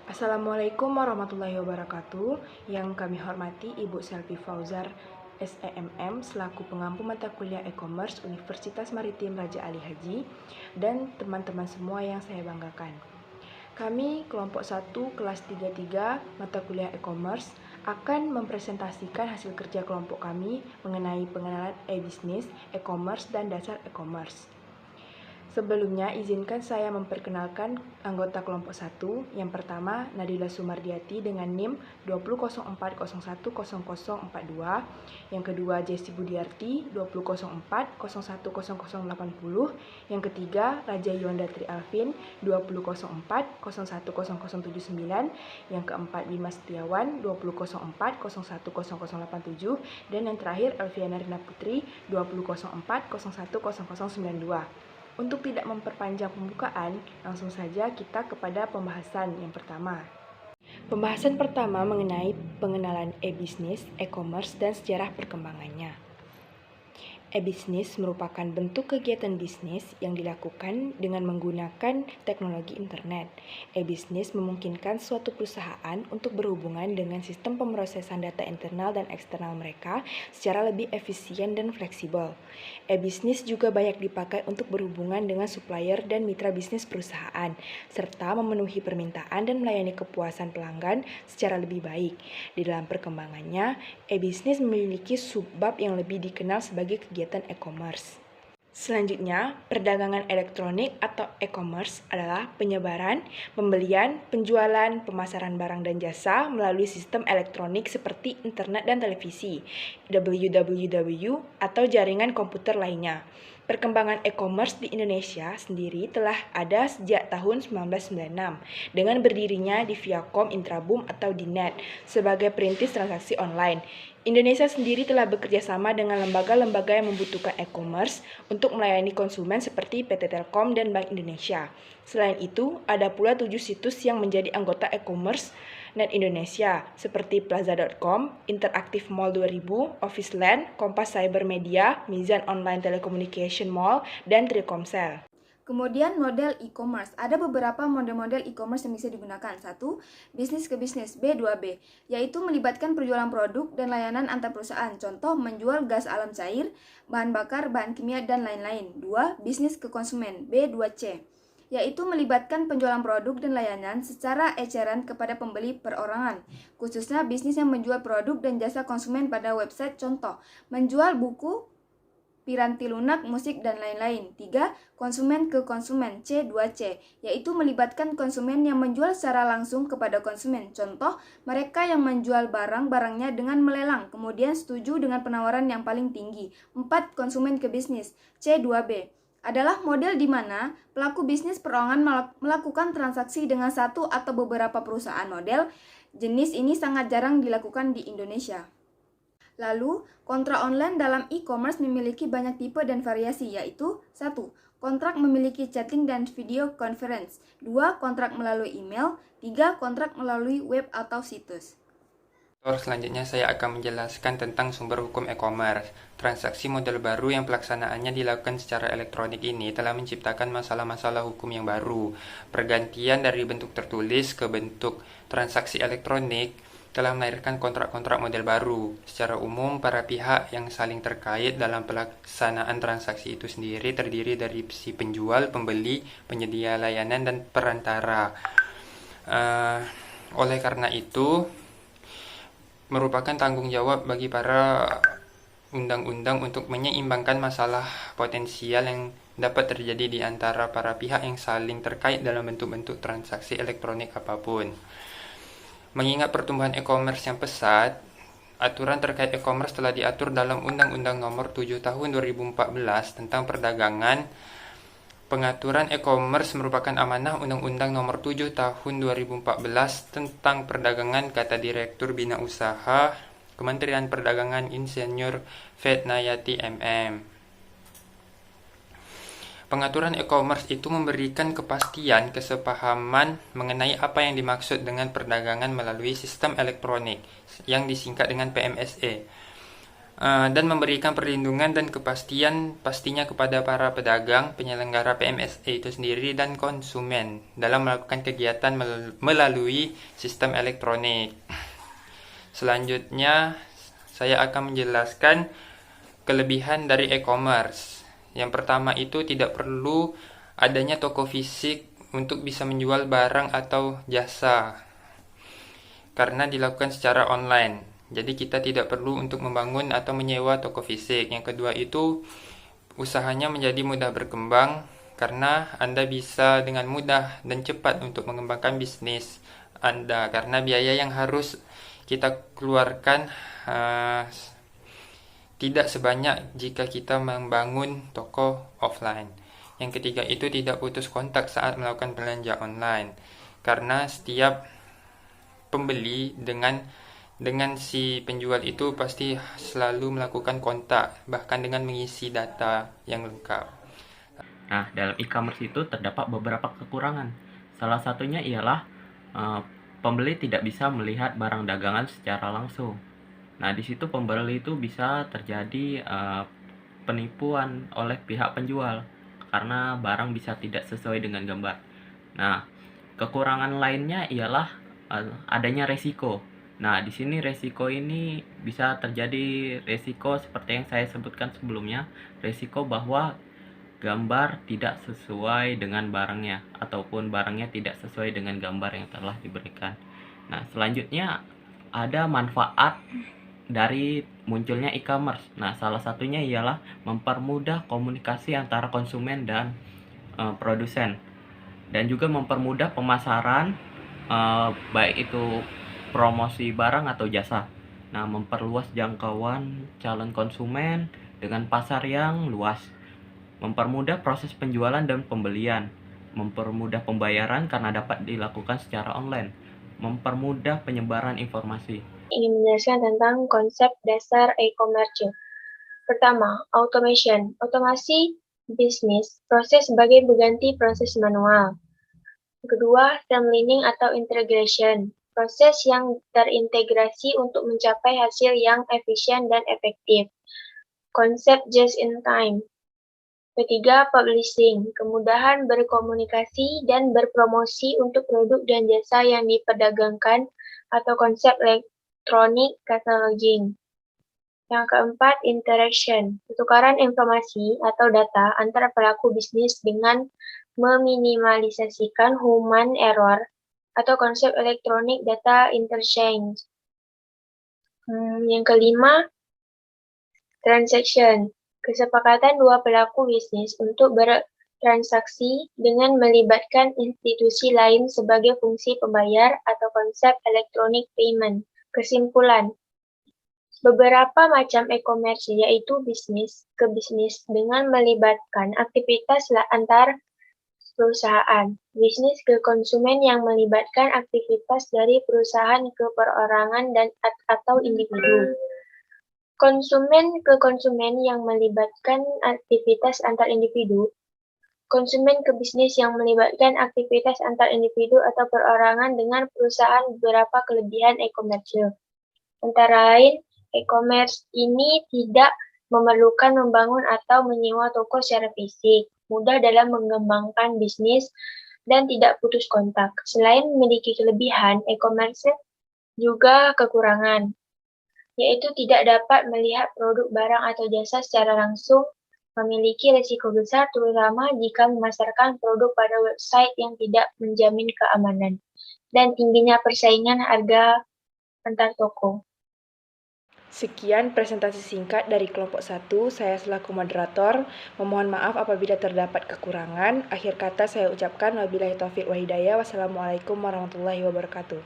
Assalamualaikum warahmatullahi wabarakatuh. Yang kami hormati Ibu Selvi Fauzar, SEMM, selaku pengampu mata kuliah e-commerce Universitas Maritim Raja Ali Haji, dan teman-teman semua yang saya banggakan. Kami kelompok 1 kelas 33 mata kuliah e-commerce akan mempresentasikan hasil kerja kelompok kami mengenai pengenalan e-bisnis, e-commerce, dan dasar e-commerce. Sebelumnya, izinkan saya memperkenalkan anggota kelompok 1. Yang pertama, Nadila Sumardiati dengan NIM 20.04.01.0042. Yang kedua, Jesse Budiarti 20.04.01.0080. Yang ketiga, Raja Yuandratri Alvin 20.04.01.0079. Yang keempat, Bima Setiawan 20.04.01.0087. Dan yang terakhir, Elviana Rina Putri 20.04.01.0092. Untuk tidak memperpanjang pembukaan, langsung saja kita kepada pembahasan yang pertama. Pembahasan pertama mengenai pengenalan e-bisnis, e-commerce, dan sejarah perkembangannya. E-bisnis merupakan bentuk kegiatan bisnis yang dilakukan dengan menggunakan teknologi internet. E-bisnis memungkinkan suatu perusahaan untuk berhubungan dengan sistem pemrosesan data internal dan eksternal mereka secara lebih efisien dan fleksibel. E-bisnis juga banyak dipakai untuk berhubungan dengan supplier dan mitra bisnis perusahaan, serta memenuhi permintaan dan melayani kepuasan pelanggan secara lebih baik. Di dalam perkembangannya, e-bisnis memiliki subbab yang lebih dikenal sebagai kegiatan e-commerce. Selanjutnya, perdagangan elektronik atau e-commerce adalah penyebaran, pembelian, penjualan, pemasaran barang dan jasa melalui sistem elektronik seperti internet dan televisi, www, atau jaringan komputer lainnya. Perkembangan e-commerce di Indonesia sendiri telah ada sejak tahun 1996 dengan berdirinya di Viacom Intraboom atau Dinet sebagai perintis transaksi online. Indonesia sendiri telah bekerja sama dengan lembaga-lembaga yang membutuhkan e-commerce untuk melayani konsumen seperti PT Telkom dan Bank Indonesia. Selain itu, ada pula 7 situs yang menjadi anggota e-commerce Net Indonesia seperti Plaza.com, Interaktif Mall 2000, Officeland, Kompas Cyber Media, Mizan Online Telecommunication Mall, dan Telkomsel. Kemudian model e-commerce. Ada beberapa model-model e-commerce yang bisa digunakan. 1. Bisnis ke bisnis, B2B, yaitu melibatkan perjualan produk dan layanan antar perusahaan. Contoh, menjual gas alam cair, bahan bakar, bahan kimia, dan lain-lain. 2. Bisnis ke konsumen, B2C, yaitu melibatkan penjualan produk dan layanan secara eceran kepada pembeli perorangan, khususnya bisnis yang menjual produk dan jasa konsumen pada website. Contoh, menjual buku, piranti lunak, musik, dan lain-lain. 3. Konsumen ke konsumen, C2C, yaitu melibatkan konsumen yang menjual secara langsung kepada konsumen. Contoh, mereka yang menjual barang-barangnya dengan melelang, kemudian setuju dengan penawaran yang paling tinggi. 4. Konsumen ke bisnis, C2B, adalah model di mana pelaku bisnis perorangan melakukan transaksi dengan satu atau beberapa perusahaan. Model jenis ini sangat jarang dilakukan di Indonesia. Lalu, kontrak online dalam e-commerce memiliki banyak tipe dan variasi, yaitu 1. Kontrak memiliki chatting dan video conference. 2. Kontrak melalui email. 3. Kontrak melalui web atau situs. Selanjutnya saya akan menjelaskan tentang sumber hukum e-commerce. Transaksi model baru yang pelaksanaannya dilakukan secara elektronik ini telah menciptakan masalah-masalah hukum yang baru. Pergantian dari bentuk tertulis ke bentuk transaksi elektronik telah melahirkan kontrak-kontrak model baru. Secara umum, para pihak yang saling terkait dalam pelaksanaan transaksi itu sendiri terdiri dari si penjual, pembeli, penyedia layanan, dan perantara. Oleh karena itu, merupakan tanggung jawab bagi para undang-undang untuk menyeimbangkan masalah potensial yang dapat terjadi di antara para pihak yang saling terkait dalam bentuk-bentuk transaksi elektronik apapun. Mengingat pertumbuhan e-commerce yang pesat, aturan terkait e-commerce telah diatur dalam Undang-Undang Nomor 7 Tahun 2014 tentang Perdagangan. Pengaturan e-commerce merupakan amanah Undang-Undang Nomor 7 Tahun 2014 tentang Perdagangan, kata Direktur Bina Usaha Kementerian Perdagangan Insinyur Fatnayati MM. Pengaturan e-commerce itu memberikan kepastian, kesepahaman mengenai apa yang dimaksud dengan perdagangan melalui sistem elektronik yang disingkat dengan PMSE. dan memberikan perlindungan dan kepastian pastinya kepada para pedagang, penyelenggara PMSA itu sendiri, dan konsumen dalam melakukan kegiatan melalui sistem elektronik. Selanjutnya, saya akan menjelaskan kelebihan dari e-commerce. Yang pertama itu tidak perlu adanya toko fisik untuk bisa menjual barang atau jasa karena dilakukan secara online. Jadi kita tidak perlu untuk membangun atau menyewa toko fisik. Yang kedua itu usahanya menjadi mudah berkembang karena Anda bisa dengan mudah dan cepat untuk mengembangkan bisnis Anda karena biaya yang harus kita keluarkan tidak sebanyak jika kita membangun toko offline. Yang ketiga itu tidak putus kontak saat melakukan belanja online karena setiap pembeli dengan si penjual itu pasti selalu melakukan kontak, bahkan dengan mengisi data yang lengkap. Nah, dalam e-commerce itu terdapat beberapa kekurangan. Salah satunya ialah pembeli tidak bisa melihat barang dagangan secara langsung. Nah, di situ pembeli itu bisa terjadi penipuan oleh pihak penjual karena barang bisa tidak sesuai dengan gambar. Nah, kekurangan lainnya ialah adanya resiko. Nah, di sini resiko ini bisa terjadi resiko seperti yang saya sebutkan sebelumnya, resiko bahwa gambar tidak sesuai dengan barangnya ataupun barangnya tidak sesuai dengan gambar yang telah diberikan. Nah, selanjutnya ada manfaat dari munculnya e-commerce. Nah, salah satunya ialah mempermudah komunikasi antara konsumen dan produsen dan juga mempermudah pemasaran baik itu promosi barang atau jasa. Nah, memperluas jangkauan calon konsumen dengan pasar yang luas. Mempermudah proses penjualan dan pembelian. Mempermudah pembayaran karena dapat dilakukan secara online. Mempermudah penyebaran informasi. Ingin menjelaskan tentang konsep dasar e-commerce. Pertama, automation. Otomasi bisnis, proses sebagai pengganti proses manual. Kedua, streamlining atau integration, proses yang terintegrasi untuk mencapai hasil yang efisien dan efektif. Konsep just in time. Ketiga, publishing, kemudahan berkomunikasi dan berpromosi untuk produk dan jasa yang diperdagangkan atau konsep electronic cataloging. Yang keempat, interaction, pertukaran informasi atau data antara pelaku bisnis dengan meminimalisasikan human error atau konsep electronic data interchange. Yang kelima, transaction, kesepakatan dua pelaku bisnis untuk bertransaksi dengan melibatkan institusi lain sebagai fungsi pembayar atau konsep electronic payment. Kesimpulan, beberapa macam e-commerce yaitu bisnis ke bisnis dengan melibatkan aktivitas antar perusahaan, bisnis ke konsumen yang melibatkan aktivitas dari perusahaan ke perorangan dan atau individu, konsumen ke konsumen yang melibatkan aktivitas antar individu, konsumen ke bisnis yang melibatkan aktivitas antar individu atau perorangan dengan perusahaan. Beberapa kelebihan e-commerce, antara lain, e-commerce ini tidak memerlukan membangun atau menyewa toko secara fisik, mudah dalam mengembangkan bisnis, dan tidak putus kontak. Selain memiliki kelebihan, e-commerce juga kekurangan, yaitu tidak dapat melihat produk barang atau jasa secara langsung, memiliki risiko besar terutama jika memasarkan produk pada website yang tidak menjamin keamanan, dan tingginya persaingan harga antar toko. Sekian presentasi singkat dari kelompok 1. Saya selaku moderator memohon maaf apabila terdapat kekurangan. Akhir kata saya ucapkan wabillahi taufiq wa hidayah. Wassalamualaikum warahmatullahi wabarakatuh.